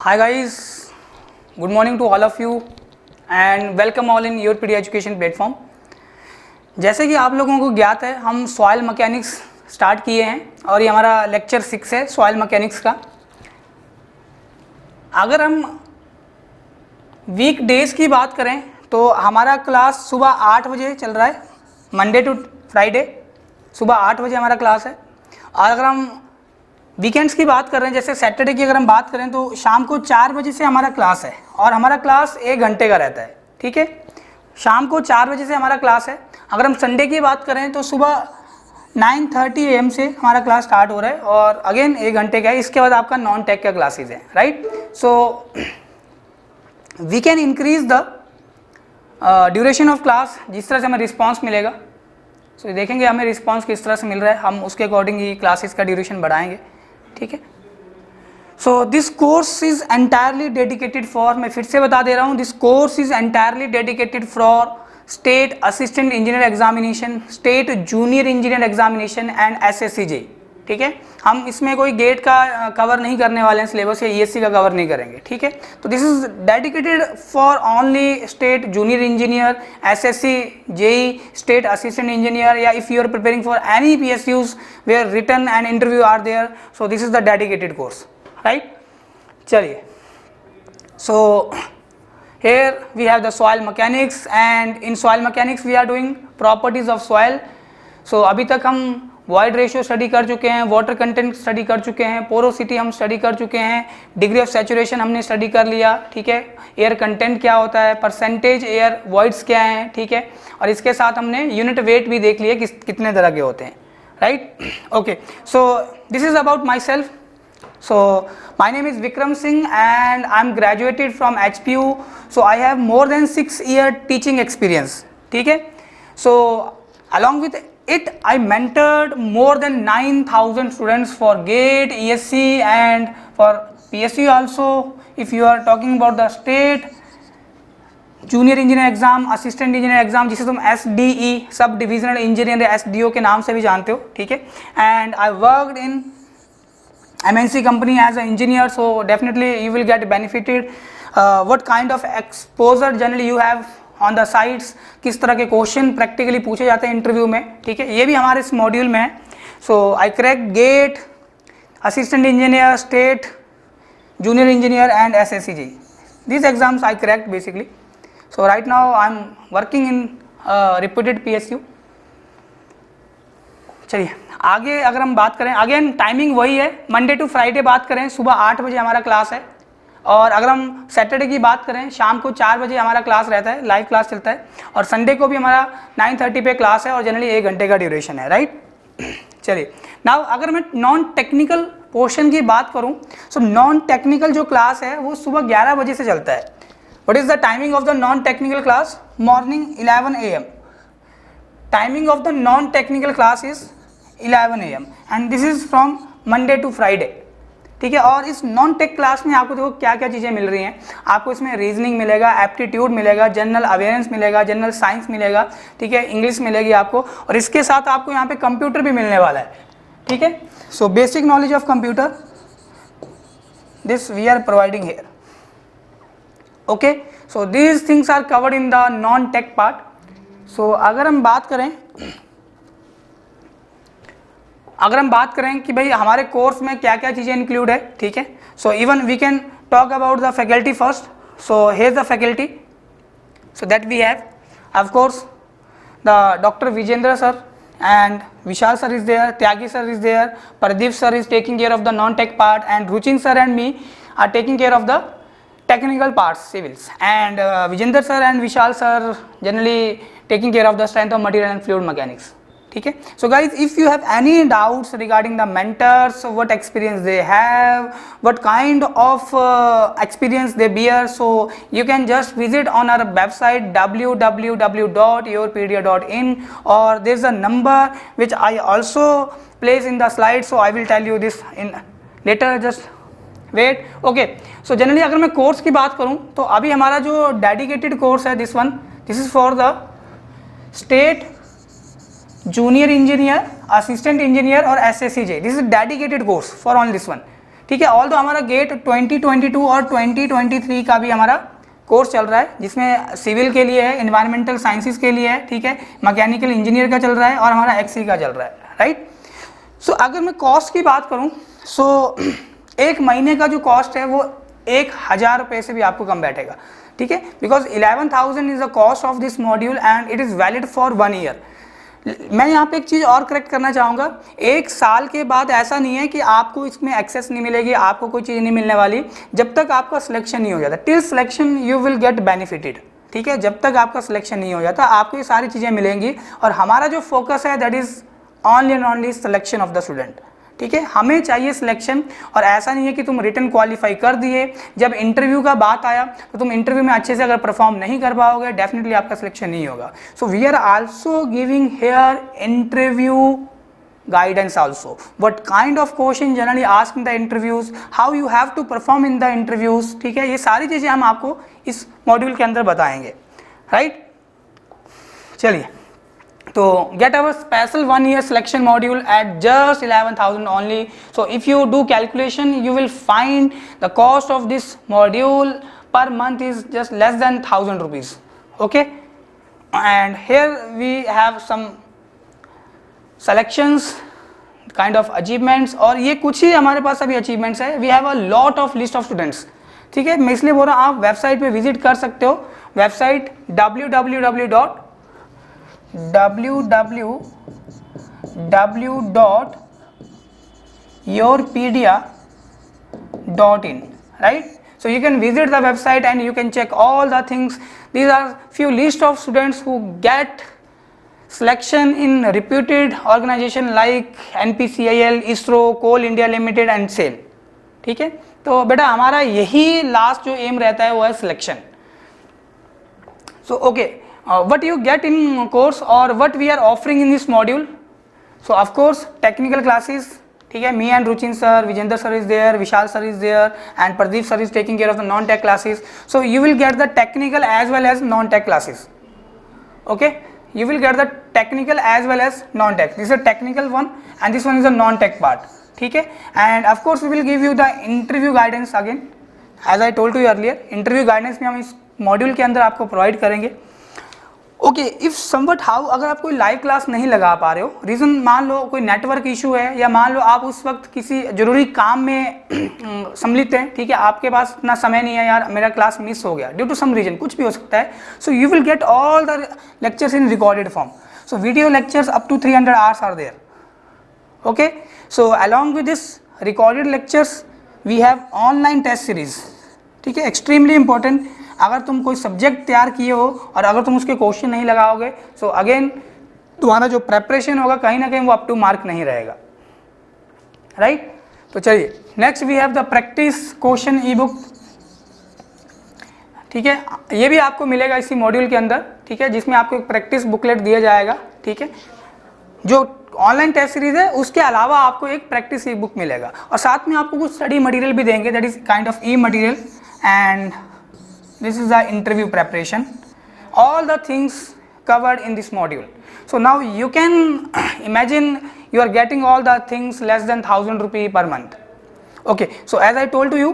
Hi guys, good morning to all of you and welcome all in your PD education platform. जैसे कि आप लोगों को ज्ञात है, हम सॉइल मैकेनिक्स स्टार्ट किए हैं और ये हमारा लेक्चर 6 है सॉइल मैकेनिक्स का। अगर हम वीक डेज की बात करें तो हमारा क्लास सुबह 8 बजे चल रहा है, मंडे टू फ्राइडे सुबह 8 बजे हमारा क्लास है। और अगर हम वीकेंड्स की बात कर रहे हैं, जैसे सैटरडे की अगर हम बात करें तो शाम को 4 बजे से हमारा क्लास है और हमारा क्लास 1 घंटे का रहता है। ठीक है, शाम को 4 बजे से हमारा क्लास है। अगर हम संडे की बात करें तो सुबह 9:30 AM से हमारा क्लास स्टार्ट हो रहा है और अगेन 1 घंटे का है। इसके बाद आपका नॉन टेक का क्लासेज है, right. So we can increase the duration of class जिस तरह से हमें रिस्पॉन्स मिलेगा। सो देखेंगे हमें रिस्पॉन्स किस तरह से मिल रहा है, हम उसके अकॉर्डिंग ही क्लासेस का ड्यूरेशन बढ़ाएंगे। ठीक है, so this course is entirely dedicated for, मैं फिर से बता दे रहा हूँ, this course is entirely dedicated for state assistant engineer examination, state junior engineer examination and SSCJ। ठीक है, हम इसमें कोई गेट का कवर नहीं करने वाले हैं सिलेबस, या ESC का कवर नहीं करेंगे। ठीक है, तो this is dedicated for only state junior engineer, SSC, JE, state assistant engineer, या if you are preparing for any PSUs where written and interview are there, so this is the dedicated course, right. चलिए, सो here we have the soil mechanics and in soil mechanics we are doing properties of soil। so अभी तक हम void ratio study कर चुके हैं, water content study कर चुके हैं, पोरोसिटी हम स्टडी कर चुके हैं, डिग्री ऑफ सैचुरेशन हमने स्टडी कर लिया। ठीक है, एयर कंटेंट क्या होता है, परसेंटेज एयर वॉइड्स क्या हैं। ठीक है, और इसके साथ हमने यूनिट वेट भी देख लिए कितने तरह के होते हैं, right. Okay, so this is about my self. So my name is Vikram Singh and I'm graduated from HPU, so I have more than 6 year teaching experience। ठीक है, so along with it I mentored more than 9,000 students for GATE, ESC and for PSU also। if you are talking about the state junior engineer exam, assistant engineer exam, जिसे तुम SDE sub divisional engineer SDO के नाम से भी जानते हो। ठीक है, and I worked in MNC company as an engineer, so definitely you will get benefited। what kind of exposure generally you have on the sites, किस तरह के क्वेश्चन प्रैक्टिकली पूछे जाते हैं इंटरव्यू में। ठीक है, ये भी हमारे इस मॉड्यूल में है। So I crack GATE, assistant engineer, state junior engineer and SSCJ, these exams I cracked basically। so right now I am working in reputed PSU। चलिए आगे अगर हम बात करें, अगेन टाइमिंग वही है, मंडे टू फ्राइडे बात करें सुबह 8 बजे हमारा क्लास है। और अगर हम सैटरडे की बात करें शाम को 4 बजे हमारा क्लास रहता है, लाइव क्लास चलता है। और संडे को भी हमारा 9:30 पे क्लास है और जनरली 1 घंटे का ड्यूरेशन है, राइट। चलिए नाउ अगर मैं नॉन टेक्निकल पोर्शन की बात करूं, सो नॉन टेक्निकल जो क्लास है वो सुबह 11 बजे से चलता है। What is the timing of the non technical class? Morning 11 AM। Timing of the non technical class is 11 AM and this is from Monday to Friday. ठीक है, और इस नॉन टेक क्लास में आपको देखो क्या क्या चीज़ें मिल रही हैं। आपको इसमें रीजनिंग मिलेगा, एप्टीट्यूड मिलेगा, जनरल अवेयरेंस मिलेगा, जनरल साइंस मिलेगा। ठीक है, इंग्लिश मिलेगी आपको, और इसके साथ आपको यहाँ पे कंप्यूटर भी मिलने वाला है। ठीक है, so basic knowledge of computer this we are providing here. Okay, so these things are covered in the non tech part. So अगर हम बात करें कि भाई हमारे कोर्स में क्या क्या चीज़ें इंक्लूड है। ठीक है, so even we can talk about the faculty first. So here the faculty, so that we have of course the doctor Vijendra sir and Vishal sir is there, Tyagi sir is there, Pradeep sir is taking care of the non tech part and Ruchin sir and me are taking care of the technical parts, civils, and Vijender sir and Vishal sir generally taking care of the strength of material and fluid mechanics। ठीक है, so guys if you have any doubts regarding the mentors, what experience they have, what kind of experience they bear, so you can just visit on our website www.yourpedia.in, or there is a number which I also place in the slide, so I will tell you this in later, just wait. Okay, so generally अगर मैं course की बात करूं तो अभी हमारा जो dedicated course है this is for the state junior engineer, assistant engineer और SSCJ। This is dedicated course for on this one. ठीक है। ऑल तो हमारा गेट 2022 और 2023 का भी हमारा कोर्स चल रहा है, जिसमें सिविल के लिए है, इन्वायरमेंटल साइंसेस के लिए है, ठीक है, मैकेनिकल इंजीनियर का चल रहा है और हमारा एक्सी का चल रहा है, राइट। सो अगर मैं कॉस्ट की बात करूं, सो एक महीने का जो कॉस्ट है वो 1000 रुपये से भी आपको कम बैठेगा, ठीक है, because 11,000 is the cost of this module and it is valid for 1 year. मैं यहाँ पे एक चीज़ और करेक्ट करना चाहूँगा, 1 साल के बाद ऐसा नहीं है कि आपको इसमें एक्सेस नहीं मिलेगी, आपको कोई चीज़ नहीं मिलने वाली जब तक आपका सिलेक्शन नहीं हो जाता। Till selection you will get benefited, ठीक है, जब तक आपका सिलेक्शन नहीं हो जाता आपको ये सारी चीज़ें मिलेंगी। और हमारा जो फोकस है that is only and only selection of the student, ठीक है, हमें चाहिए सिलेक्शन। और ऐसा नहीं है कि तुम रिटन क्वालिफाई कर दिए, जब इंटरव्यू का बात आया तो तुम इंटरव्यू में अच्छे से अगर परफॉर्म नहीं कर पाओगे डेफिनेटली आपका सिलेक्शन नहीं होगा। So we are also giving here interview guidance also, what kind of question generally asked in the interviews, how you have to perform in the interviews, ठीक है, ये सारी चीज़ें हम आपको इस मॉड्यूल के अंदर बताएंगे, राइट। चलिए, तो get our special 1 year selection module at just 11,000 only. So if you do calculation you will find the cost of this module per month is just less than 1,000 rupees, okay. And here we have some selections kind of achievements, और ये कुछ ही हमारे पास अभी achievements है। we have a lot of list of students, ठीक है, मैं इसलिए बोल रहा हूँ आप वेबसाइट पे विजिट कर सकते हो, website www.yourpedia.in, right. So you can visit the website and you can check all the things. These are few list of students who get selection in reputed organization like NPCIL, ISRO, Coal India Limited and SAIL, ठीक है। तो बेटा हमारा यही last जो M रहता है वो है selection. So okay, what you get in course or what we are offering in this module, so of course technical classes, ठीक है, me and Ruchin sir, Vijender sir is there, Vishal sir is there and Pradeep sir is taking care of the non-tech classes. So you will get the technical as well as non-tech classes, okay, you will get the technical as well as non-tech. This is a technical one and this one is a non-tech part, ठीक है। and of course we will give you the interview guidance again, as I told you earlier, interview guidance में हम इस module के अंदर आपको provide करेंगे। Okay, if somewhat how, अगर आप कोई लाइव क्लास नहीं लगा पा रहे हो, रीज़न मान लो कोई नेटवर्क इशू है या मान लो आप उस वक्त किसी जरूरी काम में सम्मिलित हैं, ठीक है, आपके पास इतना समय नहीं है, यार मेरा क्लास मिस हो गया ड्यू टू सम रीजन, कुछ भी हो सकता है। So you will get all the lectures in recorded form, so video lectures up to 300 hours are there, okay. So along with this recorded lectures we have online test series, ठीक है, extremely important. अगर तुम कोई subject तैयार किए हो और अगर तुम उसके क्वेश्चन नहीं लगाओगे, सो अगेन तुम्हारा जो प्रेपरेशन होगा कहीं ना कहीं वो अप टू मार्क नहीं रहेगा, राइट। तो चलिए, next we have the practice question e book, ठीक है, ये भी आपको मिलेगा इसी मॉड्यूल के अंदर, ठीक है, जिसमें आपको एक प्रैक्टिस बुकलेट दिया जाएगा, ठीक है। जो ऑनलाइन टेस्ट सीरीज है उसके अलावा आपको एक प्रैक्टिस ई बुक मिलेगा और साथ में आपको कुछ स्टडी मटेरियल भी देंगे, that is kind of E material and this is the interview preparation, all the things covered in this module. So now you can imagine you are getting all the things less than 1,000 rupee per month, okay. So as I told to you,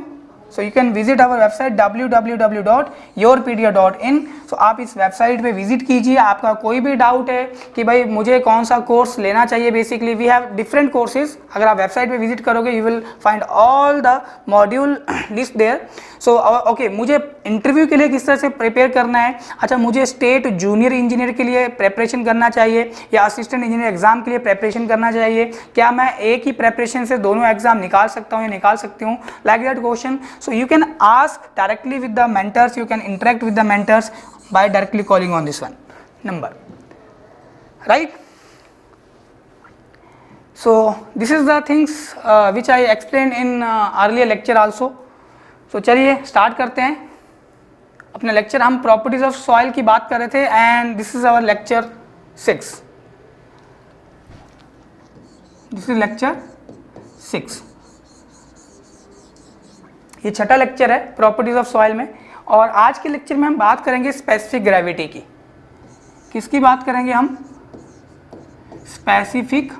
so you can visit our website www.yourpedia.in. so आप इस website पे visit कीजिए, आपका कोई भी doubt है कि भाई मुझे कौन सा कोर्स लेना चाहिए, basically we have different courses, अगर आप वेबसाइट पे विजिट करोगे you will find all the module list there. So okay, मुझे इंटरव्यू के लिए किस तरह से प्रिपेयर करना है, अच्छा मुझे स्टेट जूनियर इंजीनियर के लिए प्रेपरेशन करना चाहिए या असिस्टेंट इंजीनियर एग्जाम के लिए प्रेपरेशन करना चाहिए, क्या मैं एक ही प्रेपरेशन से दोनों एग्जाम निकाल सकता हूँ या निकाल सकती हूँ, like that question. So you can ask directly with the mentors, you can interact with the mentors by directly calling on this one number, right. So this is the things which I explained in earlier lecture also. So चलिए start करते हैं अपने lecture. हम properties of soil की बात कर रहे थे and this is our lecture 6, this is lecture 6, ये छठा लेक्चर है प्रॉपर्टीज ऑफ सॉइल में। और आज के लेक्चर में हम बात करेंगे स्पेसिफिक ग्रेविटी की। किसकी बात करेंगे हम? स्पेसिफिक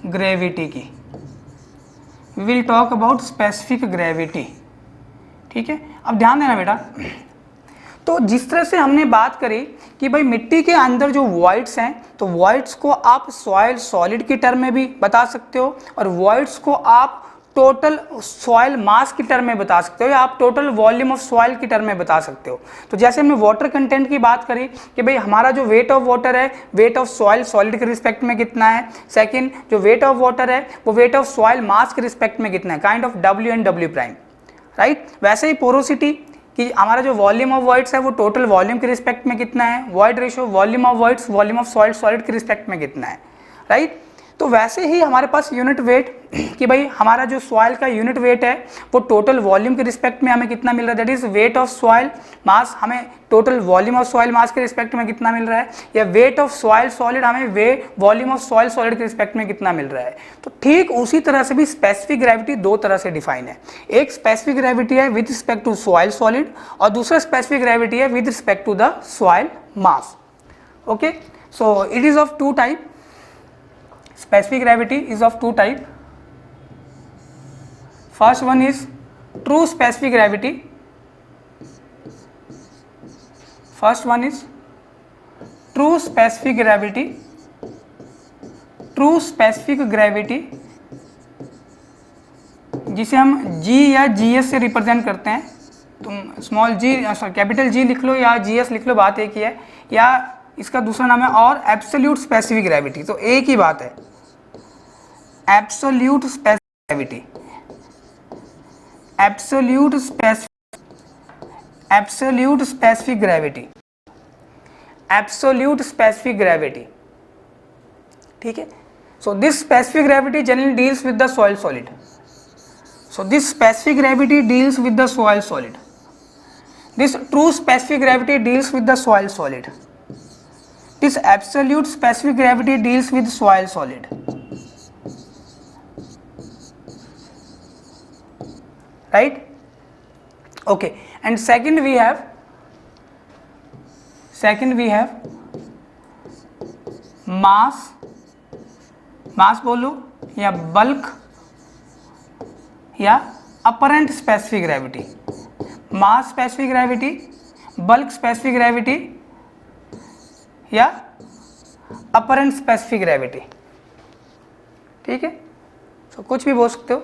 ग्रेविटी की। We will talk about specific gravity. ठीक है, अब ध्यान देना बेटा, तो जिस तरह से हमने बात करी कि भाई मिट्टी के अंदर जो वॉइड्स हैं, तो वॉइड्स को आप सॉइल सॉलिड की टर्म में भी बता सकते हो और वॉइड्स को आप टोटल सॉइल मास की टर्म में बता सकते हो या आप टोटल वॉल्यूम ऑफ सॉइल की टर्म में बता सकते हो। तो जैसे हमने वाटर कंटेंट की बात करी कि भाई हमारा जो वेट ऑफ वाटर है, वेट ऑफ सॉइल सॉलिड के रिस्पेक्ट में कितना है, सेकंड जो वेट ऑफ वाटर है वो वेट ऑफ सॉइल मास के रिस्पेक्ट में कितना है, kind of W and W prime, right. वैसे ही पोरोसिटी कि हमारा जो वॉल्यूम ऑफ वॉइड्स है वो टोटल वॉल्यूम के रिस्पेक्ट में कितना है, void ratio volume of voids volume of soil solid के रिस्पेक्ट में कितना है, राइट। तो वैसे ही हमारे पास यूनिट वेट कि भाई हमारा जो सॉइल का यूनिट वेट है वो टोटल वॉल्यूम के रिस्पेक्ट में हमें कितना मिल रहा है, that is weight of soil mass हमें total volume of soil mass के रिस्पेक्ट में कितना मिल रहा है, या वेट ऑफ सॉइल सॉलिड हमें वॉल्यूम ऑफ सॉइल सॉलिड के रिस्पेक्ट में कितना मिल रहा है। तो ठीक उसी तरह से भी स्पेसिफिक ग्रेविटी दो तरह से डिफाइन है, एक स्पेसिफिक ग्रेविटी है with respect to soil solid और दूसरा स्पेसिफिक ग्रेविटी है with respect to the soil mass. Okay, so it is of two type, specific gravity is of two type. First one is true specific gravity. First one is true specific gravity. True specific gravity जिसे हम G या GS से represent करते हैं। तुम small G capital G लिख लो या GS लिख लो, बात एक ही है, या इसका दूसरा नाम है और एब्सोल्यूट स्पेसिफिक ग्रेविटी, तो एक ही बात है, absolute specific gravity, absolute specific gravity, absolute specific gravity. ठीक है, so this specific gravity generally deals with the soil solid, so this specific gravity deals with the soil solid, this true specific gravity deals with the soil solid, this absolute specific gravity deals with soil solid, right? Okay, and second we have mass बोलो या bulk या apparent specific gravity, mass specific gravity, bulk specific gravity या apparent specific gravity. ठीक है, तो कुछ भी बोल सकते हो।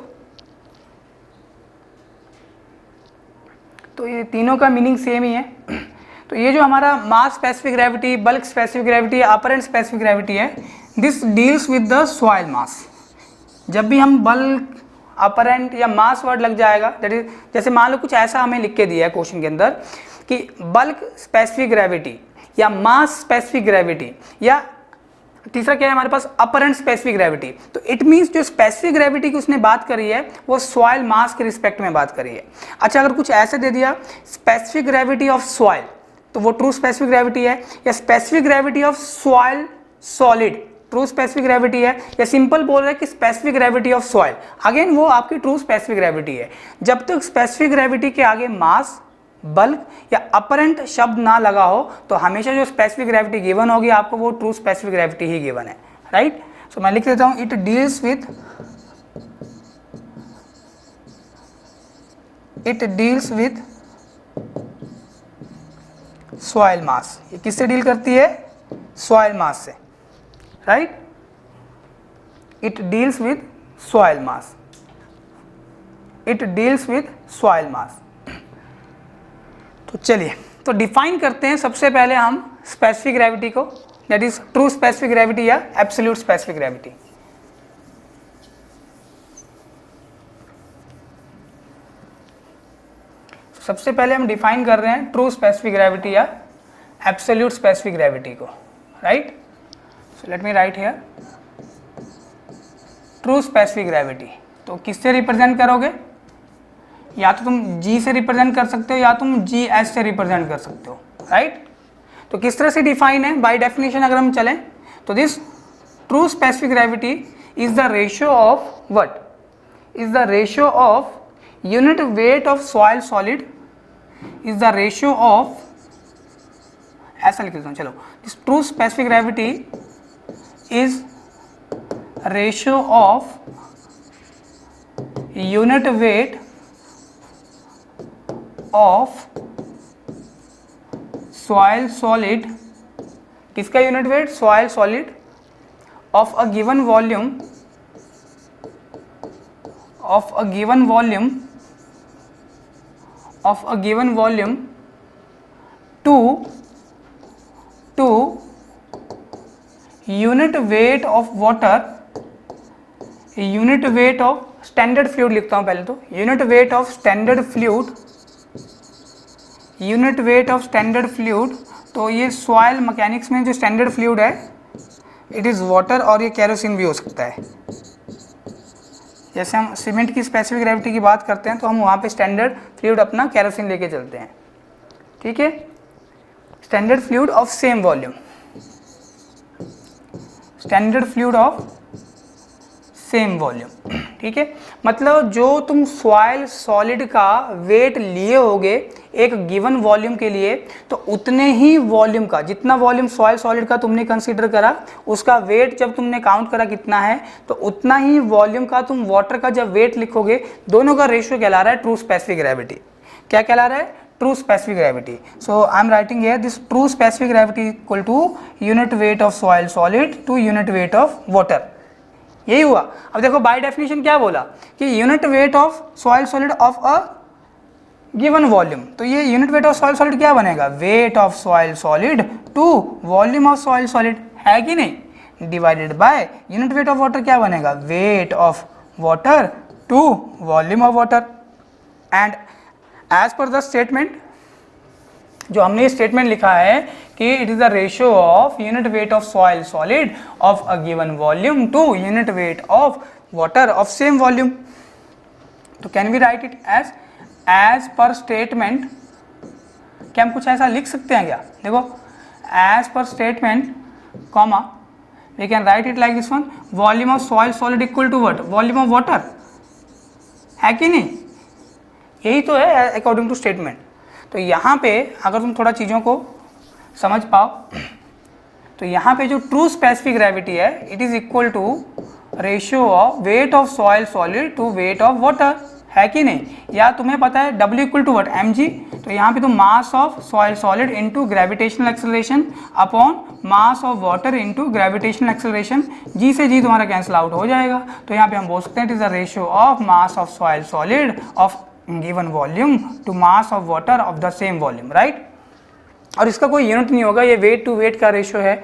तो ये तीनों का मीनिंग सेम ही है। तो ये जो हमारा mass specific gravity, bulk specific gravity, apparent specific gravity है, this deals with the soil mass. जब भी हम बल्क, अपरेंट या मास वर्ड लग जाएगा, दैट इज जैसे मान लो कुछ ऐसा हमें लिख के दिया है क्वेश्चन के अंदर कि बल्क स्पेसिफिक ग्रेविटी या मास स्पेसिफिक ग्रेविटी, या तीसरा क्या है हमारे पास अपरेंट स्पेसिफिक ग्रेविटी, तो इट मींस जो स्पेसिफिक ग्रेविटी की उसने बात करी है वो सॉइल मास के रिस्पेक्ट में बात करी है। अच्छा, अगर कुछ ऐसे दे दिया स्पेसिफिक ग्रेविटी ऑफ सॉइल, तो वो ट्रू स्पेसिफिक ग्रेविटी है, या specific gravity of soil solid true specific gravity है, या सिंपल बोल रहे हैं कि specific gravity of soil, again वो आपकी ट्रू स्पेसिफिक ग्रेविटी है। जब तक स्पेसिफिक ग्रेविटी के आगे मास, बल्क या अपरेंट शब्द ना लगा हो तो हमेशा जो स्पेसिफिक ग्रेविटी गिवन होगी आपको वो ट्रू स्पेसिफिक ग्रेविटी ही गिवन है, राइट। सो मैं लिख देता हूं, इट डील्स विथ सॉइल मास। ये किससे डील करती है? सॉइल मास से, right. It deals with soil mass, it deals with soil मास। तो चलिए, तो डिफाइन करते हैं सबसे पहले हम स्पेसिफिक ग्रेविटी को, that is true specific gravity या एब्सोल्यूट स्पेसिफिक ग्रेविटी। सबसे पहले हम डिफाइन कर रहे हैं ट्रू स्पेसिफिक ग्रेविटी या एब्सोल्यूट स्पेसिफिक ग्रेविटी को, right. So let me right here true specific gravity. तो किससे रिप्रेजेंट करोगे? या तो तुम G से रिप्रेजेंट कर सकते हो या तुम GS से रिप्रेजेंट कर सकते हो, राइट। तो किस तरह से डिफाइन है? बाय डेफिनेशन अगर हम चलें तो this true specific gravity is the ratio of what? Is the ratio of unit weight of soil solid, is the ratio of, ऐसा लिख देता हूँ, चलो, this true specific gravity is ratio of unit weight of soil solid, किसका unit weight? Soil solid of a given volume, of a given volume, of a given volume to unit weight of water, unit weight of standard fluid लिखता हूं पहले तो, unit weight of standard fluid, unit weight of standard fluid. तो ये soil mechanics में जो standard fluid है it is water, और ये केरोसिन भी हो सकता है। जैसे हम सीमेंट की स्पेसिफिक ग्रेविटी की बात करते हैं तो हम वहाँ पे स्टैंडर्ड फ्लूइड अपना केरोसिन लेके चलते हैं, ठीक है। Standard fluid of same volume, standard fluid of same volume, ठीक है। मतलब जो तुम सॉइल सॉलिड का वेट लिए होगे एक गिवन वॉल्यूम के लिए, तो उतने ही वॉल्यूम का, जितना वॉल्यूम सॉइल सॉलिड का तुमने कंसीडर करा, उसका वेट जब तुमने काउंट करा कितना है, तो उतना ही वॉल्यूम का तुम वाटर का जब वेट लिखोगे, दोनों का रेशियो कहला रहा है ट्रू स्पेसिफिक ग्रेविटी। क्या कहला रहा है? True specific gravity. So I am writing here this true specific gravity equal to unit weight of soil solid to unit weight of water. यही हुआ। अब देखो बाय डेफिनेशन क्या बोला कि unit weight of soil solid of a given volume, तो ये unit weight of soil solid क्या बनेगा? Weight of soil solid to volume of soil solid, है कि नहीं, divided by unit weight of water क्या बनेगा? Weight of water to volume of water. And as per the statement, जो हमने statement लिखा है कि it is the ratio of unit weight of soil solid of a given volume to unit weight of water of same volume. तो can we write it as per statement. क्या हम कुछ ऐसा लिख सकते हैं क्या? देखो as per statement comma we can write it like this one, volume of soil solid equal to what? Volume of water, है कि नहीं? यही तो है अकॉर्डिंग टू स्टेटमेंट। तो यहाँ पे अगर तुम थोड़ा चीज़ों को समझ पाओ तो यहाँ पे जो ट्रू स्पेसिफिक ग्रेविटी है it is equal to ratio of weight of soil solid to weight of water, है कि नहीं? या तुम्हें पता है W equal to what? mg। तो यहाँ पे तो mass of soil solid into gravitational acceleration upon mass of water into gravitational acceleration, g से g तुम्हारा कैंसिल आउट हो जाएगा। तो यहाँ पे हम बोल सकते हैं it is the ratio of mass of soil solid of given volume to mass of water of the same volume, right. और इसका कोई यूनिट नहीं होगा, ये वेट टू वेट का रेशियो है,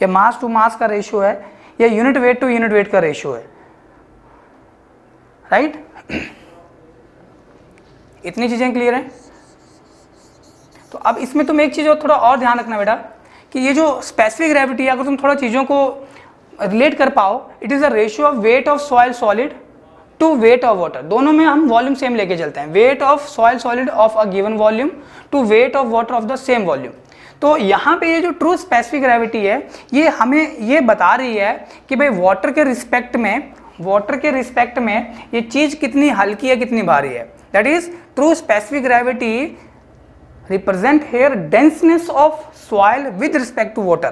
या मास टू मास का रेशियो है, या unit weight to unit weight का रेशियो है, राइट। इतनी चीजें क्लियर हैं? तो अब इसमें तुम एक चीज और थोड़ा और ध्यान रखना बेटा कि ये जो स्पेसिफिक ग्रेविटी है, अगर तुम थोड़ा चीजों को रिलेट कर पाओ, it is the ratio of weight of soil solid to weight of water. दोनों में हम वॉल्यूम सेम लेके चलते हैं, weight of soil solid of a given volume to weight of water of the same volume. तो यहाँ पे ये जो ट्रू स्पेसिफिक ग्रेविटी है ये हमें ये बता रही है कि भाई वाटर के रिस्पेक्ट में ये चीज़ कितनी हल्की है, कितनी भारी है। That is true specific gravity represent here denseness of soil with respect to water,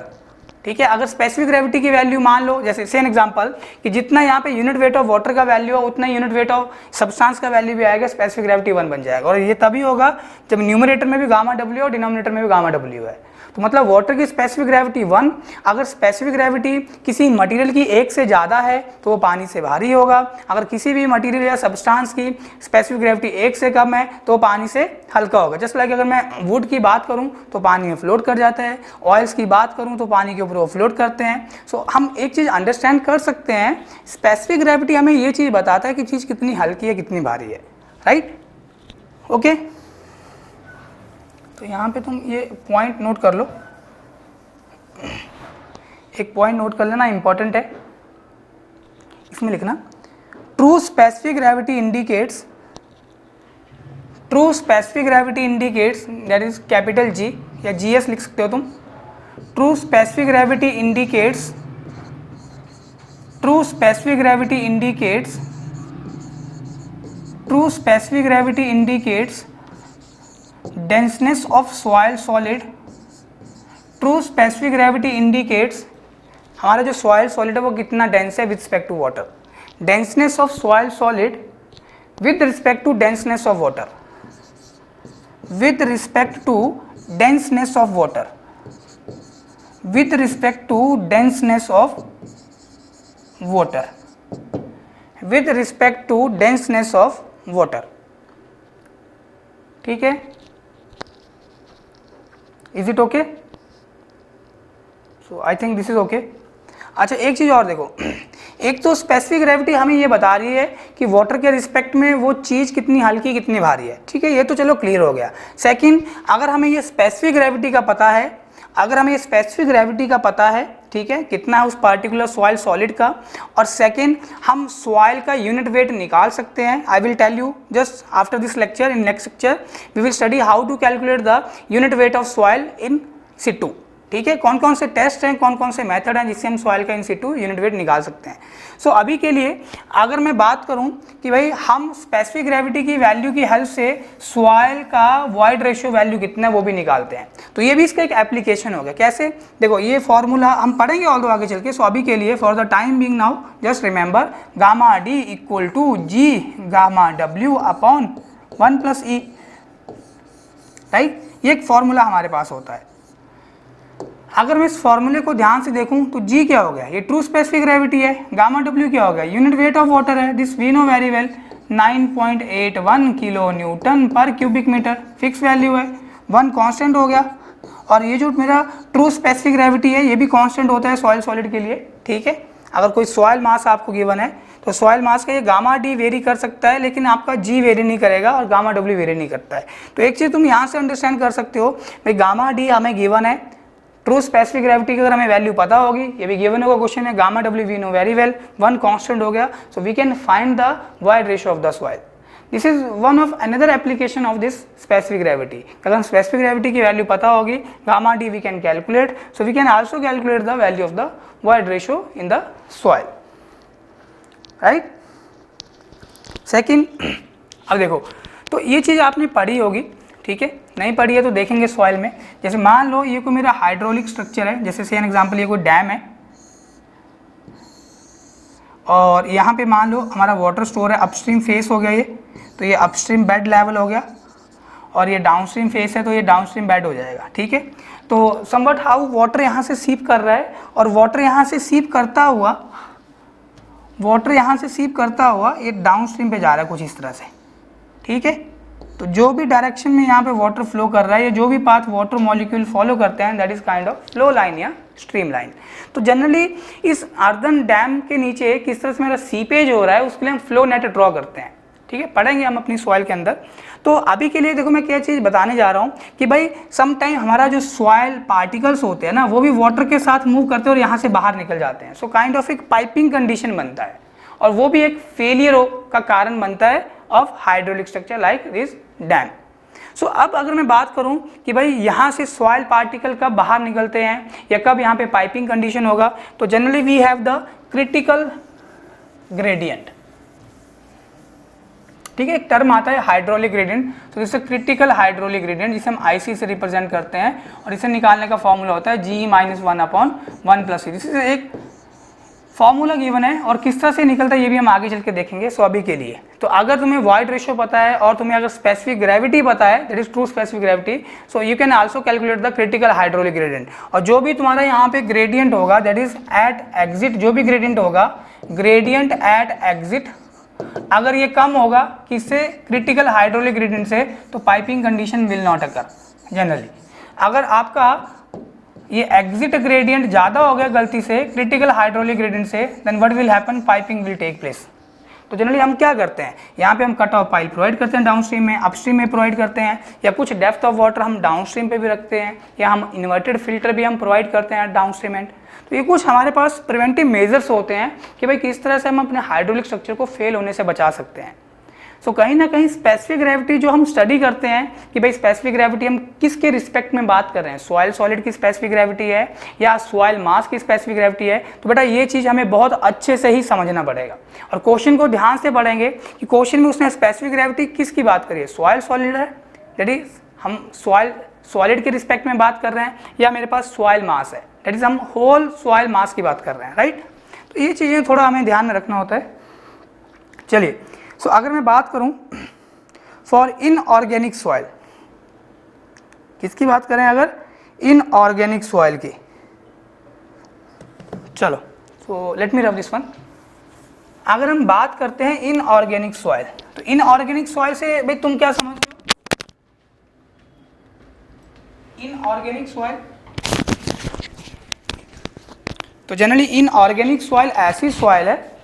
ठीक है। अगर स्पेसिफिक ग्रेविटी की वैल्यू मान लो, जैसे सेम एग्जांपल कि जितना यहाँ पे यूनिट वेट ऑफ वाटर का वैल्यू है उतना यूनिट वेट ऑफ सब्सटेंस का वैल्यू भी आएगा, स्पेसिफिक ग्रेविटी 1 बन जाएगा। और ये तभी होगा जब न्यूमरेटर में भी गामा डब्ल्यू और डिनोमिनेटर में भी गामा डब्ल्यू है। तो मतलब वाटर की स्पेसिफिक ग्रेविटी 1, अगर स्पेसिफिक ग्रेविटी किसी मटेरियल की 1 से ज़्यादा है तो वो पानी से भारी होगा, अगर किसी भी मटेरियल या सब्सटेंस की स्पेसिफिक ग्रेविटी 1 से कम है तो वो पानी से हल्का होगा। जस्ट लाइक अगर मैं वुड की बात करूं तो पानी में फ्लोट कर जाता है, ऑयल्स की बात करूं तो पानी के ऊपर वो फ्लोट करते हैं। सो हम एक चीज़ अंडरस्टैंड कर सकते हैं, स्पेसिफिक ग्रेविटी हमें ये चीज़ बताता है कि चीज़ कितनी हल्की है, कितनी भारी है, राइट। ओके, तो यहाँ पे तुम ये पॉइंट नोट कर लो, एक पॉइंट नोट कर लेना, इंपॉर्टेंट है। इसमें लिखना true specific gravity indicates, true specific gravity indicates that is capital G या GS लिख सकते हो तुम। True specific gravity indicates, true specific gravity indicates, true specific gravity indicates denseness of soil solid, true specific gravity indicates हमारा जो soil solid है वो कितना dense है with respect to water। denseness of soil solid with respect to denseness of water, with respect to denseness of water, with respect to denseness of water, with respect to denseness of water. ठीक है, is it okay? So I think this is okay. अच्छा एक चीज़ और देखो, एक तो specific gravity हमें ये बता रही है कि वाटर के रिस्पेक्ट में वो चीज़ कितनी हल्की कितनी भारी है, ठीक है, ये तो चलो क्लियर हो गया। सेकंड, अगर हमें ये स्पेसिफिक ग्रेविटी का पता है, अगर हमें स्पेसिफिक ग्रेविटी का पता है, ठीक है, कितना है उस पार्टिकुलर सॉइल सॉलिड का, और सेकंड हम सॉइल का यूनिट वेट निकाल सकते हैं। I will tell you just after this lecture, in next lecture we will study how to calculate the unit weight of soil in situ, ठीक है, कौन कौन से टेस्ट हैं, कौन कौन से मेथड हैं जिससे हम सॉइल का इन सिटू यूनिट वेट निकाल सकते हैं। सो अभी के लिए अगर मैं बात करूं कि भाई हम स्पेसिफिक ग्रेविटी की वैल्यू की हेल्प से सॉइल का वॉइड रेशियो वैल्यू कितना है वो भी निकालते हैं, तो ये भी इसका एक एप्लीकेशन हो गया। कैसे? देखो ये फॉर्मूला हम पढ़ेंगे ऑल दो आगे चल के। सो अभी के लिए for the time being now just remember gamma d equal to G gamma डब्ल्यू अपॉन 1 प्लस ई, राइट, ये एक फॉर्मूला हमारे पास होता है। अगर मैं इस फॉर्मूले को ध्यान से देखूं तो जी क्या हो गया, ये ट्रू स्पेसिफिक ग्रेविटी है, गामा डब्ल्यू क्या हो गया, यूनिट वेट ऑफ वाटर है, this we know very well 9.81 kilo newton per cubic metre, fix value है, 1 कांस्टेंट हो गया, और ये जो मेरा ट्रू स्पेसिफिक ग्रेविटी है ये भी कांस्टेंट होता है सॉइल सॉलिड के लिए, ठीक है। अगर कोई सॉइल मास आपको गिवन है तो सॉइल मास का ये गामा डी वेरी कर सकता है, लेकिन आपका जी वेरी नहीं करेगा और गामा डब्ल्यू वेरी नहीं करता है। तो एक चीज़ तुम यहाँ से अंडरस्टैंड कर सकते हो, भाई गामा डी हमें गिवन है, ट्रू स्पेसिफिक ग्रेविटी की अगर हमें वैल्यू पता होगी, ये भी गिवन होगा क्वेश्चन है, गामा डब्ल्यू we know very well, 1 constant हो गया, so we can find the void ratio of the soil. This is one of another application of this specific gravity. अगर हम स्पेसिफिक ग्रेविटी की वैल्यू पता होगी, gamma d we can calculate, so we can also calculate the value of the void ratio in the soil, right. Second, अब देखो तो ये चीज़ आपने पढ़ी होगी, ठीक है, नहीं पढ़ी है तो देखेंगे सॉइल में। जैसे मान लो ये कोई मेरा हाइड्रोलिक स्ट्रक्चर है, जैसे से एन एग्जांपल ये कोई डैम है, और यहाँ पे मान लो हमारा वाटर स्टोर है, अपस्ट्रीम फेस हो गया ये, तो ये अपस्ट्रीम बेड लेवल हो गया, और ये डाउनस्ट्रीम फेस है तो ये डाउनस्ट्रीम बेड हो जाएगा, ठीक है। तो समवट हाउ वाटर यहाँ से सीप कर रहा है, और वाटर यहाँ से सीप करता हुआ, वाटर यहाँ से सीप करता हुआ ये डाउनस्ट्रीम पे जा रहा है कुछ इस तरह से, ठीक है। तो जो भी डायरेक्शन में यहाँ पे वाटर फ्लो कर रहा है, या जो भी पाथ वाटर मॉलिक्यूल फॉलो करते हैं, that is kind of flow line या स्ट्रीम लाइन। तो जनरली इस अर्दन डैम के नीचे किस तरह से मेरा सीपेज हो रहा है उसके लिए हम फ्लो नेट ड्रॉ करते हैं, ठीक है, पढ़ेंगे हम अपनी सॉइल के अंदर। तो अभी के लिए देखो मैं क्या चीज़ बताने जा रहा हूँ कि भाई सम टाइम हमारा जो सॉइल पार्टिकल्स होते हैं ना वो भी वाटर के साथ मूव करते हैं और यहाँ से बाहर निकल जाते हैं। सो काइंड ऑफ एक पाइपिंग कंडीशन बनता है, और वो भी एक फेलियर का कारण बनता है of hydraulic structure like this dam. So अब अगर मैं बात करूं कि भाई यहाँ से सॉइल पार्टिकल कब बाहर निकलते हैं या कब यहाँ पे पाइपिंग कंडीशन होगा, तो generally we have the critical gradient, ठीक है, एक टर्म आता है हाइड्रोलिक ग्रेडियंट। तो दिस क्रिटिकल हाइड्रोलिक ग्रेडियंट जिसे हम IC से रिप्रेजेंट करते हैं, और इसे निकालने का फॉर्मूला होता है G-1/1 + E। दिस इज एक फॉर्मूला गिवन है, और किस तरह से निकलता है ये भी हम आगे चल के देखेंगे। सो अभी के लिए तो अगर तुम्हें वॉइड रेशियो पता है और तुम्हें अगर स्पेसिफिक ग्रेविटी पता है, that is true specific gravity, so you can also calculate the critical hydraulic gradient. और जो भी तुम्हारा यहाँ पे ग्रेडियंट होगा, दैट इज एट एग्जिट, जो भी ग्रेडियंट होगा, ग्रेडियंट एट एग्जिट अगर ये कम होगा किससे, क्रिटिकल हाइड्रोलिक ग्रेडियंट से, तो piping condition will not occur generally. अगर आपका ये एग्जिट ग्रेडियंट ज़्यादा हो गया गलती से क्रिटिकल हाइड्रोलिक ग्रेडियंट से, then what will happen, piping will take place. तो जनरली हम क्या करते हैं, यहाँ पे हम कट ऑफ पाइप प्रोवाइड करते हैं डाउनस्ट्रीम में, अपस्ट्रीम में प्रोवाइड करते हैं, या कुछ डेप्थ ऑफ वाटर हम डाउनस्ट्रीम पे भी रखते हैं, या हम इन्वर्टेड फिल्टर भी हम प्रोवाइड करते हैं डाउनस्ट्रीम एंड। तो ये कुछ हमारे पास प्रिवेंटिव मेजर्स होते हैं कि भाई किस तरह से हम अपने हाइड्रोलिक स्ट्रक्चर को फेल होने से बचा सकते हैं। सो कहीं ना कहीं स्पेसिफिक ग्रेविटी जो हम स्टडी करते हैं कि भाई स्पेसिफिक ग्रेविटी हम किसके रिस्पेक्ट में बात कर रहे हैं, सॉइल सॉलिड की स्पेसिफिक ग्रेविटी है या सॉइल मास की स्पेसिफिक ग्रेविटी है, तो बेटा ये चीज़ हमें बहुत अच्छे से ही समझना पड़ेगा। और क्वेश्चन को ध्यान से पढ़ेंगे कि क्वेश्चन में उसने स्पेसिफिक ग्रेविटी किसकी बात करी है, सॉइल सॉलिड है, दैट इज हम सॉइल सॉलिड के रिस्पेक्ट में बात कर रहे हैं, या मेरे पास सॉइल मास है, दैट इज हम होल सॉइल मास की बात कर रहे हैं, राइट। तो ये चीज़ें थोड़ा हमें ध्यान में रखना होता है। चलिए सो अगर मैं बात करूं फॉर इनऑर्गेनिक सॉइल, किसकी बात करें अगर इनऑर्गेनिक सॉइल की, चलो so let me rub this one. अगर हम बात करते हैं इनऑर्गेनिक सॉइल, तो इनऑर्गेनिक सॉइल से भाई तुम क्या समझते हो? इनऑर्गेनिक सॉइल, तो जनरली इनऑर्गेनिक सॉइल ऐसी सॉइल है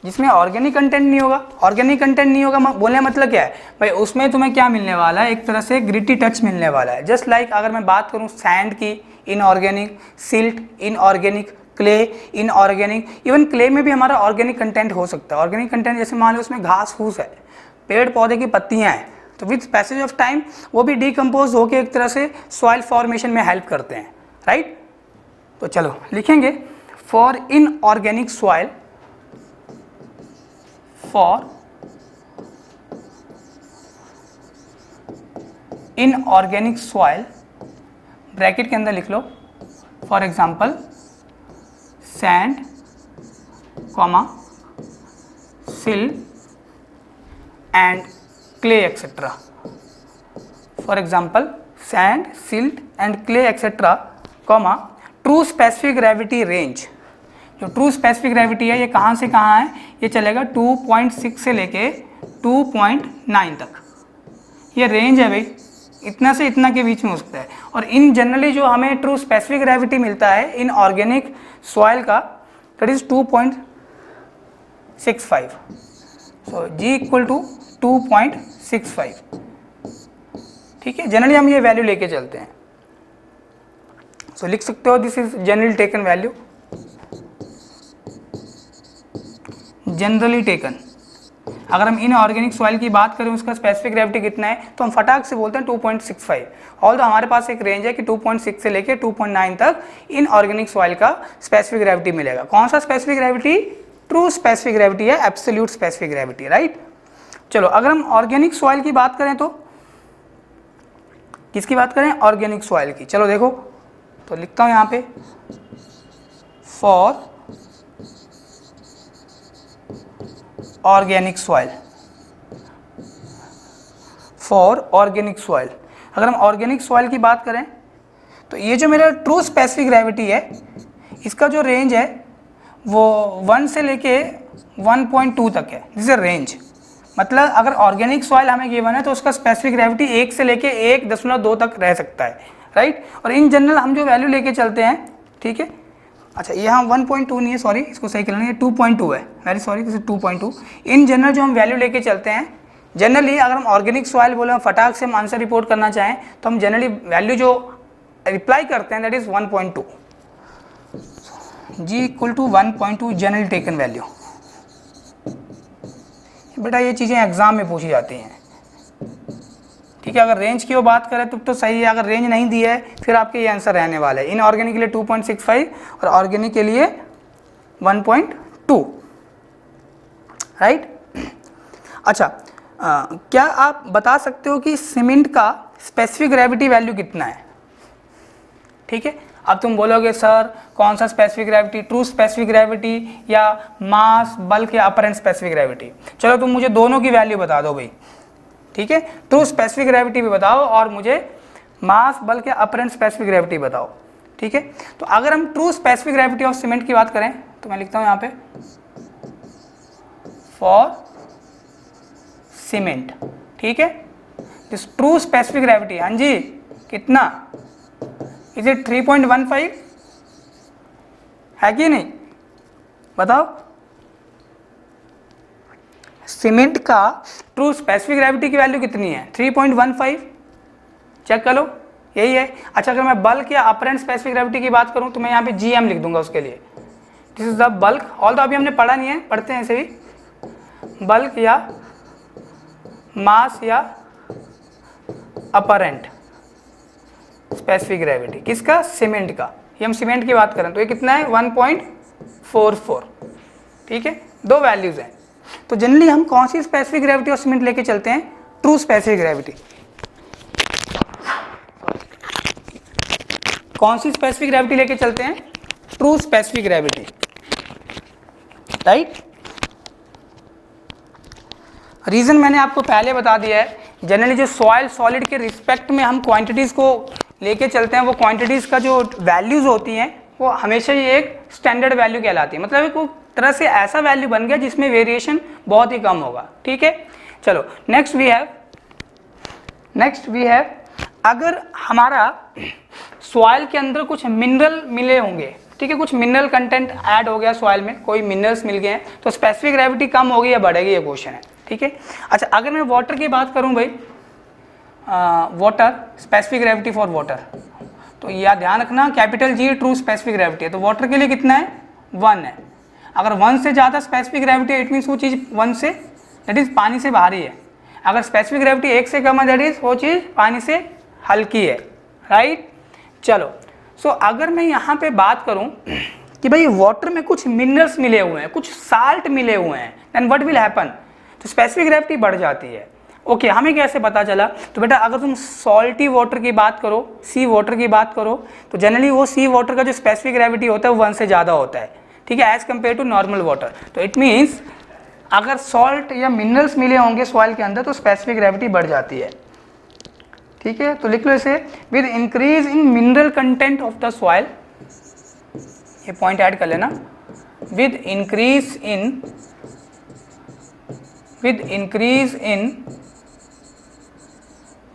जिसमें ऑर्गेनिक कंटेंट नहीं होगा। ऑर्गेनिक कंटेंट नहीं होगा बोलने मतलब क्या है भाई, उसमें तुम्हें क्या मिलने वाला है, एक तरह से ग्रिटी टच मिलने वाला है। जस्ट लाइक अगर मैं बात करूं सैंड की inorganic, silt inorganic, clay inorganic, even clay में भी हमारा ऑर्गेनिक कंटेंट हो सकता है। ऑर्गेनिक कंटेंट जैसे मान लो उसमें घास फूस है, पेड़ पौधे की पत्तियां हैं, तो विद पैसेज ऑफ टाइम वो भी डिकम्पोज होकर एक तरह से सॉइल फॉर्मेशन में हेल्प करते हैं, राइट। तो चलो लिखेंगे for inorganic soil, for inorganic soil, bracket के अंदर लिख लो फॉर एग्जाम्पल सैंड कॉमा सिल and clay etcetera. For example sand, silt and clay etcetera, comma true specific gravity range. जो ट्रू स्पेसिफिक ग्रेविटी है ये कहाँ से कहाँ है, ये चलेगा 2.6 से लेके 2.9 तक, ये रेंज है भाई, इतना से इतना के बीच में हो सकता है। और इन जनरली जो हमें ट्रू स्पेसिफिक ग्रेविटी मिलता है इन ऑर्गेनिक सॉइल का, that is 2.65, so G equal to 2.65, ठीक है। जनरली हम ये वैल्यू लेके चलते हैं, सो लिख सकते हो this is generally taken value, generally taken. अगर हम इनऑर्गेनिक सॉइल की बात करें उसका स्पेसिफिक ग्रेविटी कितना है, तो हम फटाक से बोलते हैं 2.65। ऑल्दो हमारे पास एक रेंज है कि 2.6 से लेके 2.9 तक इनऑर्गेनिक सॉइल का स्पेसिफिक ग्रेविटी मिलेगा। कौन सा specific gravity? True specific gravity है, एब्सोल्यूट स्पेसिफिक ग्रेविटी, राइट। चलो अगर हम ऑर्गेनिक सॉइल की बात करें तो किसकी बात करें? ऑर्गेनिक सॉइल की। चलो देखो, तो लिखता हूं यहां पे for organic soil, for organic soil. अगर हम ऑर्गेनिक सॉइल की बात करें तो ये जो मेरा ट्रू स्पेसिफिक ग्रेविटी है इसका जो रेंज है वो 1 से लेके 1.2 तक है। दिस इज रेंज, मतलब अगर ऑर्गेनिक सॉइल हमें गिवन है तो उसका स्पेसिफिक ग्रेविटी 1 से लेके 1.2 तक रह सकता है, राइट। और इन जनरल हम जो वैल्यू लेके चलते हैं, ठीक है, अच्छा यहाँ 1.2 नहीं है, सॉरी इसको सही कर लेना, ये 2.2 है, very sorry, this is 2.2। In general जो हम वैल्यू लेके चलते हैं, जनरली अगर हम ऑर्गेनिक सॉइल बोले फटाक से हम आंसर रिपोर्ट करना चाहें तो हम जनरली वैल्यू जो रिप्लाई करते हैं that is 1.2, G equal to 1.2 general taken value. बेटा ये चीज़ें एग्जाम में पूछी जाती हैं, ठीक है। अगर रेंज की वो बात करें तो सही है, अगर रेंज नहीं दी है फिर आपके ये आंसर रहने वाला है। इनऑर्गेनिक के लिए 2.65 और ऑर्गेनिक के लिए 1.2, राइट। अच्छा क्या आप बता सकते हो कि सीमेंट का स्पेसिफिक ग्रेविटी वैल्यू कितना है? ठीक है, अब तुम बोलोगे सर कौन सा specific gravity, true specific gravity या मास बल्क या अपरेंट स्पेसिफिक ग्रेविटी? चलो तुम मुझे दोनों की वैल्यू बता दो भाई, ठीक है। ट्रू स्पेसिफिक ग्रेविटी भी बताओ और मुझे मास बल्क या अपरेंट स्पेसिफिक ग्रेविटी बताओ, ठीक है। तो अगर हम true specific gravity of cement की बात करें तो मैं लिखता हूं यहाँ पे फॉर सीमेंट, ठीक है। दिस ट्रू स्पेसिफिक ग्रेविटी, हाँ जी, कितना? इज इट 3.15 है कि नहीं? बताओ। सीमेंट का ट्रू स्पेसिफिक ग्रेविटी की वैल्यू कितनी है? 3.15, चेक कर लो, यही है। अच्छा अगर मैं बल्क या अपरेंट स्पेसिफिक ग्रेविटी की बात करूं तो मैं यहाँ पे जीएम लिख दूंगा उसके लिए। This is the bulk, all तो अभी हमने पढ़ा नहीं है, पढ़ते हैं ऐसे ही, बल्क या मास या अपरेंट स्पेसिफिक ग्रेविटी किसका? सीमेंट का। ये हम सीमेंट की बात करें तो ये कितना है? 1.44, ठीक है। दो वैल्यूज हैं, तो जनरली हम कौन सी स्पेसिफिक ग्रेविटी और सीमेंट लेके चलते हैं? True specific gravity. कौन सी स्पेसिफिक ग्रेविटी लेके चलते हैं? True specific gravity, right. Reason मैंने आपको पहले बता दिया है, जनरली जो सॉइल सॉलिड के रिस्पेक्ट में हम क्वांटिटीज़ को लेके चलते हैं, वो क्वांटिटीज़ का जो वैल्यूज़ होती हैं वो हमेशा ही एक स्टैंडर्ड वैल्यू कहलाती है, मतलब एक तरह से ऐसा वैल्यू बन गया जिसमें वेरिएशन बहुत ही कम होगा। ठीक है, चलो नेक्स्ट वी हैव अगर हमारा सॉइल के अंदर कुछ मिनरल मिले होंगे, ठीक है, कुछ मिनरल कंटेंट ऐड हो गया सॉइल में, कोई मिनरल्स मिल गए हैं, तो स्पेसिफिक ग्रेविटी कम होगी या बढ़ेगी, ये क्वेश्चन है। ठीक है, अच्छा अगर मैं वाटर की बात करूं भाई, water specific gravity for water, तो यह ध्यान रखना capital G true specific gravity है, तो वाटर के लिए कितना है 1 है। अगर 1 से ज़्यादा स्पेसिफिक ग्रेविटी है इट मीन्स वो चीज़ 1 से दैट इज़ पानी से भारी है, अगर स्पेसिफिक ग्रेविटी 1 से कम है दैट इज़ वो चीज़ पानी से हल्की है, राइट। चलो सो अगर मैं यहाँ पे बात करूँ कि भाई वाटर में कुछ मिनरल्स मिले हुए हैं, कुछ साल्ट मिले हुए हैं, देन व्हाट विल हैपन, तो स्पेसिफिक ग्रेविटी बढ़ जाती है। ओके हमें कैसे पता चला, तो बेटा अगर तुम सॉल्टी वाटर की बात करो, सी वाटर की बात करो, तो जनरली वो सी वाटर का जो स्पेसिफिक ग्रेविटी होता है वो 1 से ज़्यादा होता है, ठीक है, as compare to normal water. तो इट मीन्स अगर सॉल्ट या मिनरल्स मिले होंगे सॉइल के अंदर तो स्पेसिफिक ग्रेविटी बढ़ जाती है। ठीक है, तो लिख लो इसे, with increase in mineral content of the soil, ये पॉइंट ऐड कर लेना, with increase in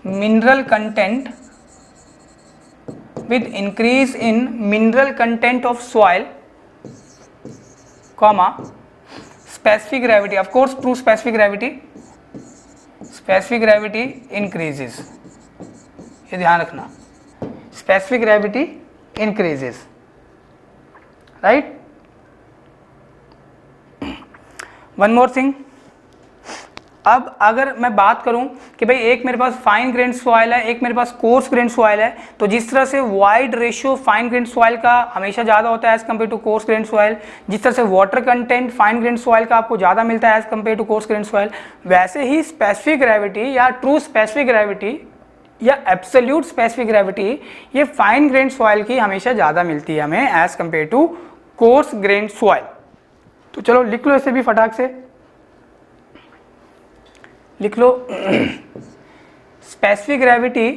mineral content, with increase in mineral content of soil, comma specific gravity, of course true specific gravity increases, ये ध्यान रखना, specific gravity increases, right। one more thing, अब अगर मैं बात करूं कि भाई एक मेरे पास फाइन ग्रेन सॉइल है, एक मेरे पास कोर्स ग्रेन सॉइल है, तो जिस तरह से void ratio fine grain soil का हमेशा ज़्यादा होता है as compare to coarse grain soil, जिस तरह से water content fine grain soil का आपको ज़्यादा मिलता है as compare to coarse grain soil, वैसे ही स्पेसिफिक ग्रेविटी या ट्रू स्पेसिफिक ग्रेविटी या एब्सोल्यूट स्पेसिफिक ग्रेविटी ये फाइन ग्रेन सॉइल की हमेशा ज़्यादा मिलती है हमें as compare to coarse grain soil. तो चलो लिख लो इसे भी फटाक से, लिख लो स्पेसिफिक ग्रेविटी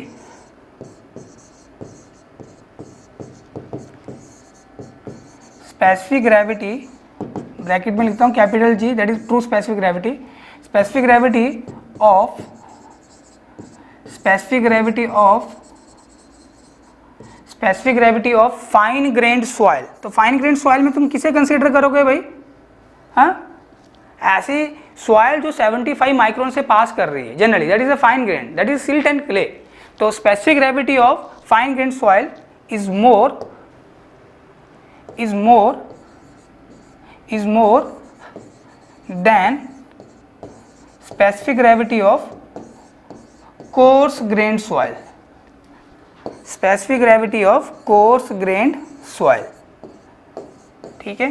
ब्रैकेट में लिखता हूं capital G, that is true specific gravity, specific gravity of fine grand soil. तो फाइन ग्रेन्ड सॉइल में तुम किसे कंसीडर करोगे भाई, हाँ ऐसी सॉइल जो 75 माइक्रोन से पास कर रही है generally, that is a fine grain, that is silt and clay. तो specific gravity of fine grain soil is more than specific gravity of coarse grained soil, ठीक है।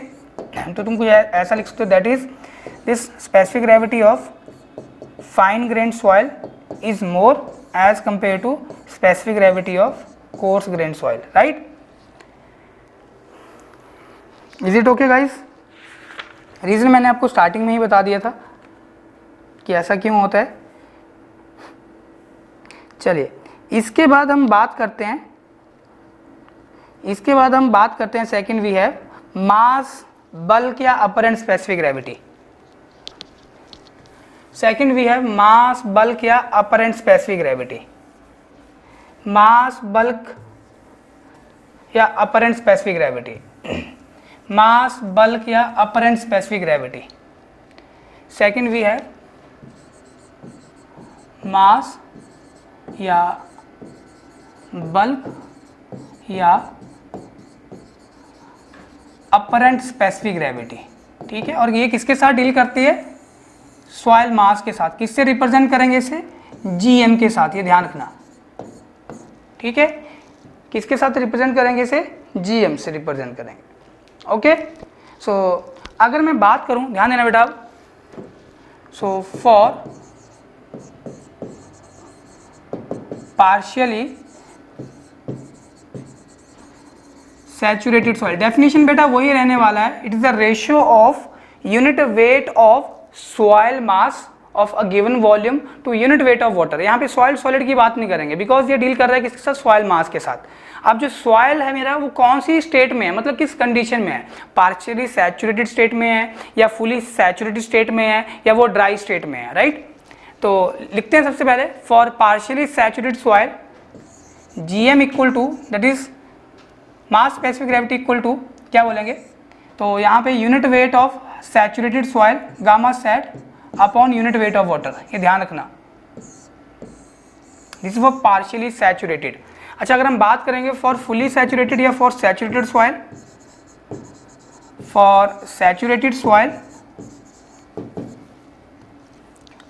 तो तुम कुछ ऐसा लिख सकते हो, that is this specific gravity of fine grained soil is more as compared to specific gravity of coarse grained soil, right? Is it okay guys? Reason मैंने आपको स्टार्टिंग में ही बता दिया था कि ऐसा क्यों होता है। चलिए इसके बाद हम बात करते हैं second we have mass bulk या apparent specific gravity. Second we have mass bulk या apparent specific gravity. Mass bulk या apparent specific gravity, mass bulk या apparent specific gravity. Second we have mass या बल्क या apparent specific gravity, ठीक है। और ये किसके साथ डील करती है, सॉइल मास के साथ। किससे रिप्रेजेंट करेंगे इसे, जीएम के साथ, ये ध्यान रखना, ठीक है। किसके साथ रिप्रेजेंट करेंगे इसे, जीएम से रिप्रेजेंट करेंगे। ओके सो अगर मैं बात करूं, ध्यान देना बेटा, so for partially saturated soil, definition बेटा वही रहने वाला है, it is the ratio of unit weight of soil mass of a given volume to unit weight of water. यहाँ पे सॉइल सॉलिड की बात नहीं करेंगे बिकॉज ये डील कर रहा है किसके साथ, सॉइल मास के साथ। अब जो सॉइल है मेरा वो कौन सी स्टेट में है, मतलब किस कंडीशन में है, पार्शियली सैचुरेटेड स्टेट में है या फुली सैचुरेटेड स्टेट में है या वो ड्राई स्टेट में है, राइट। तो लिखते हैं सबसे पहले for partially saturated soil GM equal to that is mass specific gravity equal to क्या बोलेंगे, तो यहाँ पे unit weight of saturated soil gamma sat upon unit weight of water, ये ध्यान रखना, this is for partially saturated. अच्छा अगर हम बात करेंगे फॉर फुली सैचुरेटेड या for saturated soil, for saturated soil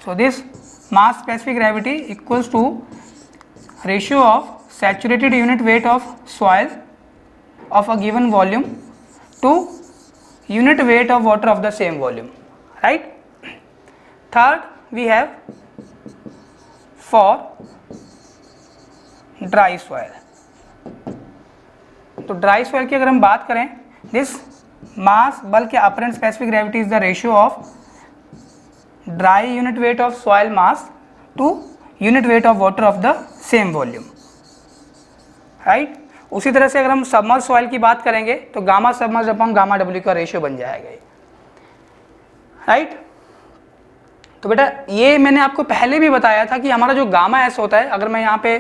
so this mass specific gravity equals to ratio of saturated unit weight of soil of a given volume to unit weight of water of the same volume, right. Third we have for dry soil, तो dry soil की अगर हम बात करें, this mass bulk या apparent specific gravity is the ratio of dry unit weight of soil mass to unit weight of water of the same volume, right. उसी तरह से अगर हम सबमर्ज सॉइल की बात करेंगे तो gamma submerge upon gamma W का रेशियो बन जाएगा, राइट। तो बेटा ये मैंने आपको पहले भी बताया था कि हमारा जो गामा एस होता है, अगर मैं यहाँ पे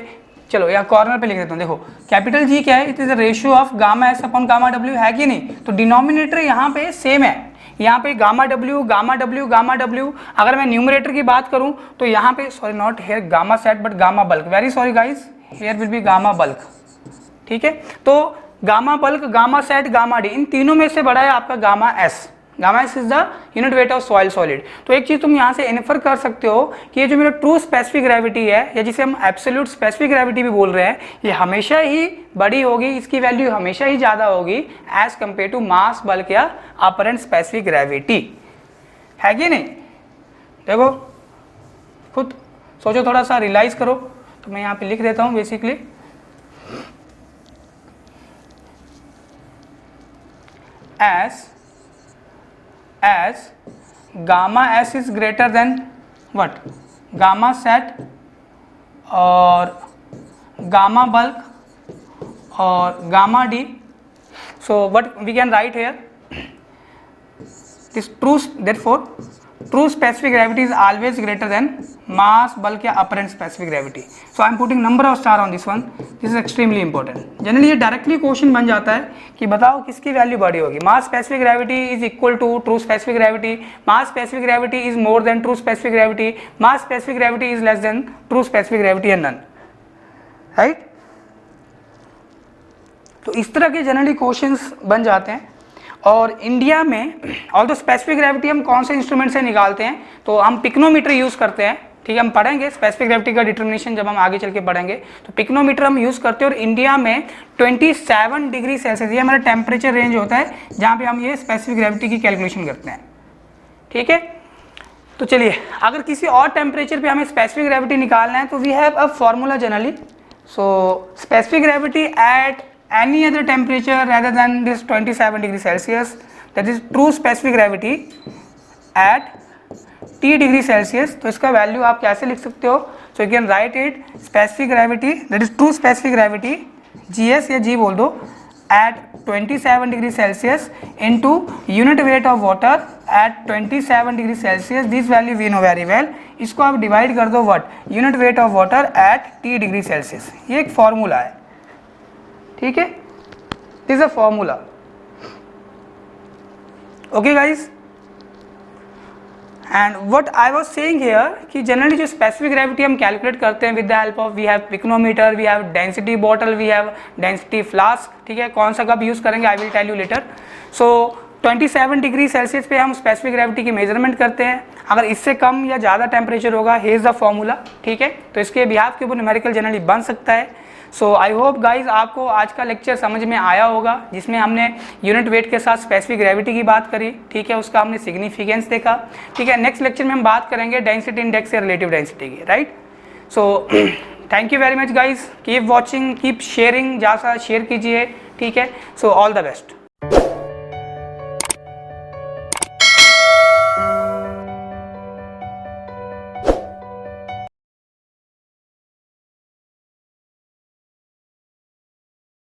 चलो यहाँ कॉर्नर पे लिख देता हूँ, देखो कैपिटल जी क्या है, it is the ratio of gamma S upon gamma W, है कि नहीं। तो डिनोमिनेटर यहाँ पे सेम है, यहाँ पे gamma W gamma W gamma W. अगर मैं न्यूमरेटर की बात करूँ तो यहाँ पे sorry not here gamma sat but gamma bulk, very sorry guys, here will be gamma bulk, ठीक है। तो gamma bulk gamma sat gamma D, इन तीनों में से बड़ा है आपका gamma S. Gamma S is the unit weight of soil solid. तो एक चीज तुम यहाँ से इन्फर कर सकते हो कि ये जो मेरा ट्रू स्पेसिफिक ग्रेविटी है या जिसे हम एब्सोल्यूट स्पेसिफिक ग्रेविटी भी बोल रहे हैं, ये हमेशा ही बड़ी होगी, इसकी वैल्यू हमेशा ही ज़्यादा होगी as compare to mass bulk या अपरेंट स्पेसिफिक ग्रेविटी, है कि नहीं। देखो खुद सोचो, थोड़ा सा रियलाइज करो। तो मैं यहाँ पे लिख देता हूँ basically as gamma s is greater than what, gamma set or gamma bulk or gamma d, so what we can write here, this true, therefore true specific gravity is always greater than mass bulk या apparent specific gravity. So I am putting number of star on this one, this is extremely important. Generally ये directly question बन जाता है कि बताओ किसकी value बड़ी होगी, mass specific gravity is equal to true specific gravity, mass specific gravity is more than true specific gravity, mass specific gravity is less than true specific gravity and none, right. तो इस तरह के generally questions बन जाते हैं। और India में all the specific gravity हम कौन से इंस्ट्रूमेंट से निकालते हैं, तो हम पिक्नोमीटर यूज़ करते हैं, ठीक है। हम पढ़ेंगे स्पेसिफिक ग्रेविटी का डिटर्मिनेशन जब हम आगे चल के पढ़ेंगे, तो पिक्नोमीटर हम यूज़ करते हैं। और इंडिया में 27 डिग्री सेल्सियस ये हमारा टेम्परेचर रेंज होता है जहाँ पे हम ये स्पेसिफिक ग्रेविटी की कैलकुलेशन करते हैं, ठीक है। तो चलिए अगर किसी और टेम्परेचर पे हमें स्पेसिफिक ग्रेविटी निकालना है तो we have a formula generally. So specific gravity at any other temperature rather than this 27 degree Celsius, that is true specific gravity at T degree Celsius। तो इसका वैल्यू आप कैसे लिख सकते हो, so you can write it specific gravity, that is true specific gravity GS या G बोल दो, at 27 degree Celsius into unit weight of water at 27 degree Celsius, this value we know very well। इसको आप divide कर दो what, unit weight of water at T degree Celsius, ये एक formula है, ठीक है। This a formula, okay guys. And what I was saying here कि जनरली जो स्पेसिफिक ग्रेविटी हम कैलकुलेट करते हैं with the help of we have pycnometer, we have density bottle, we have density flask, ठीक है। कौन सा कब यूज़ करेंगे I will tell you later. So 27 degree Celsius पे हम स्पेसिफिक ग्रेविटी की मेजरमेंट करते हैं। अगर इससे कम या ज़्यादा टेम्परेचर होगा, हियर इज द फॉर्मूला, ठीक है। तो इसके बिहाफ के ऊपर न्यूमेरिकल जनरली बन सकता है। सो आई होप गाइज आपको आज का लेक्चर समझ में आया होगा, जिसमें हमने यूनिट वेट के साथ स्पेसिफिक ग्रेविटी की बात करी, ठीक है, उसका हमने सिग्निफिकेंस देखा, ठीक है। नेक्स्ट लेक्चर में हम बात करेंगे डेंसिटी इंडेक्स या रिलेटिव डेंसिटी की, right. So thank you very much guys, keep watching, keep sharing, ज़्यादा शेयर कीजिए, ठीक है। So all the best.